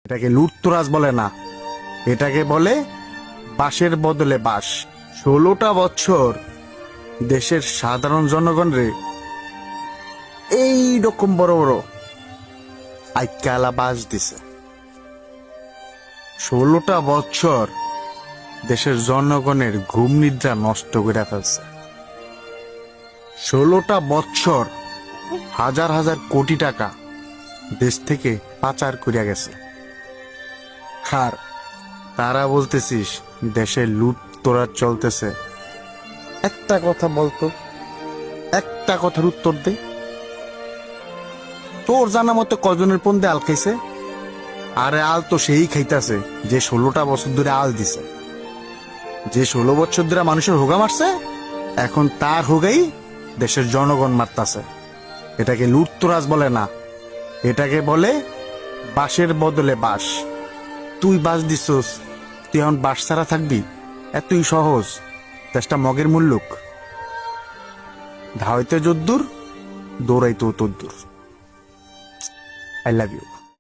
এটাকে লুটতরাজ বলে না, এটাকে বলে বাঁশের বদলে বাঁশ। 16টা বছর দেশের সাধারণ জনগণরে এই রকম বড় বড় আইকালা বাস দিছে। 16টা বছর দেশের জনগণের ঘুম নিদ্রা নষ্ট করে ফেলছে। 16টা বছর হাজার হাজার কোটি টাকা দেশ থেকে পাচার করিয়া গেছে। আর তারা বলতেছিস দেশে লুট তোরা চলতেছে। একটা কথা বলতো, একটা কথার উত্তর দে। তোর জানা মতো কজনের পন্দে আল খাইছে? আরে আল তো সেই খাইতাছে যে 16টা বছর ধরে আল দিছে। যে 16 বছর ধরে মানুষের হোগা মারছে, এখন তার হোগাই দেশের জনগণ মারতাছে। এটাকে লুটতরাজ বলে না, এটাকে বলে বাঁশের বদলে বাঁশ। তুই বাঁশ দিছস, তুই এখন বাঁশ ছাড়া থাকবি? এতই সহজ? দেশটা মগের মুল্লুক। ধাওয়াইতে যদ্দুর, দৌড়াইতেও তদ্দুর। I love you.